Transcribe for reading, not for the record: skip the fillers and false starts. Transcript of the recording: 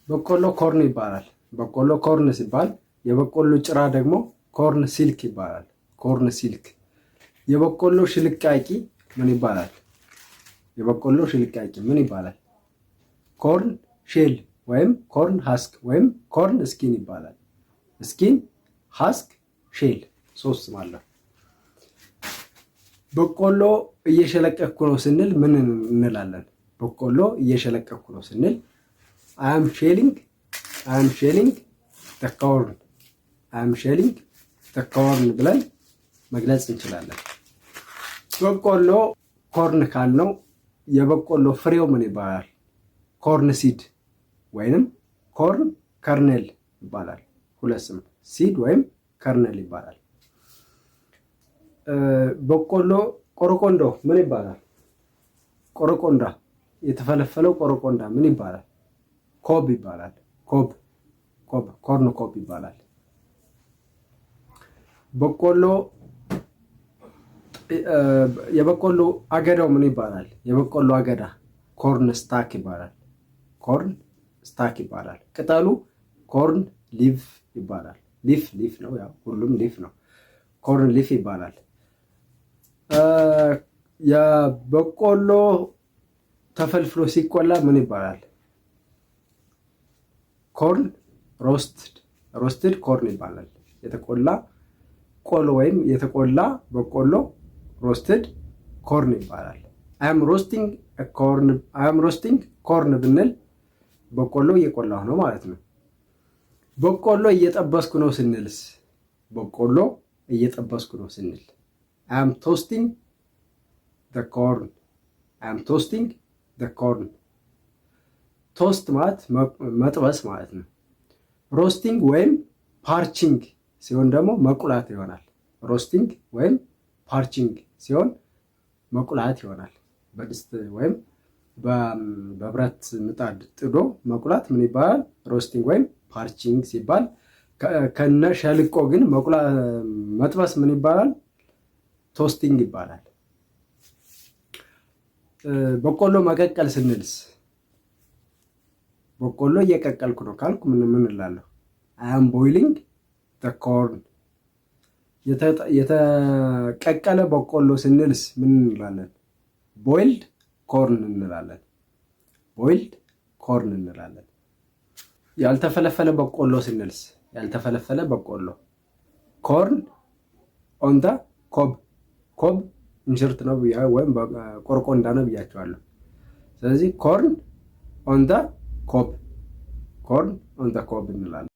በቆሎ ኮርን ይባላል። በቆሎ ኮርን ሲባል የበቆሎ ጭራ ደግሞ ኮርን ሲልክ ይባላል። ኮርን ሲልክ። የበቆሎ ሽልቃቂ ምን ይባላል? የበቆሎ ሽልቃቂ ምን ይባላል? ኮርን ሼል ወይም ኮርን ሃስክ ወይም ኮርን ስኪን ይባላል። ስኪን፣ ሃስክ፣ ሼል ሶስት ማለት። በቆሎ እየሸለቀኩ ነው ስንል ምን እንላለን? በቆሎ እየሸለቀኩ ነው ስንል I am shelling the corn. I am shelling the corn ብለን መግለጽ እንችላለን። በቆሎ ኮርን ካልነው የበቆሎ ፍሬው ምን ይባላል? ኮርን ሲድ ወይንም ኮርን ከርኔል ይባላል። ሁለት ስም ሲድ ወይም ከርኔል ይባላል። በቆሎ ቆረቆንዶ ምን ይባላል? ቆረቆንዳ የተፈለፈለው ቆረቆንዳ ምን ይባላል? ኮብ ይባላል። ኮርን ኮብ ይባላል። በቆሎ የበቆሎ አገዳው ምን ይባላል? የበቆሎ አገዳ ኮርን ስታክ ይባላል። ኮርን ስታክ ይባላል። ቅጠሉ ኮርን ሊፍ ይባላል። ሊፍ ነው፣ ያው ሁሉም ሊፍ ነው። ኮርን ሊፍ ይባላል። የበቆሎ ተፈልፍሎ ሲቆላ ምን ይባላል? ኮርን ሮስትድ ኮርን ይባላል። የተቆላ ቆሎ ወይም የተቆላ በቆሎ ሮስትድ ኮርን ይባላል። አይ አም ሮስቲንግ ኮርን ብንል በቆሎ እየቆላሁ ነው ማለት ነው። በቆሎ እየጠበስኩ ነው ስንልስ? በቆሎ እየጠበስኩ ነው ስንል አይ አም ቶስቲንግ ዘ ኮርን። ቶስት ማለት መጥበስ ማለት ነው። ሮስቲንግ ወይም ፓርቺንግ ሲሆን ደግሞ መቁላት ይሆናል። ሮስቲንግ ወይም ፓርቺንግ ሲሆን መቁላት ይሆናል። በድስት ወይም በብረት ምጣድ ጥዶ መቁላት ምን ይባላል? ሮስቲንግ ወይም ፓርቺንግ ሲባል፣ ከነ ሸልቆ ግን መጥበስ ምን ይባላል? ቶስቲንግ ይባላል። በቆሎ መቀቀል ስንልስ? በቆሎ እየቀቀልኩ ነው ካልኩ ምን እላለሁ? አይ አም ቦይሊንግ ዘ ኮርን። የተቀቀለ በቆሎ ስንልስ ምን እንላለን? ቦይልድ ኮርን እንላለን። ቦይልድ ኮርን እንላለን። ያልተፈለፈለ በቆሎ ስንልስ? ያልተፈለፈለ በቆሎ ኮርን ኦን ዘ ኮብ። ኮብ እንሽርት ነው ወይም ቆርቆንዳ ነው ብያቸዋለሁ። ስለዚህ ኮርን ኦን ዘ ኮብ እንላለን።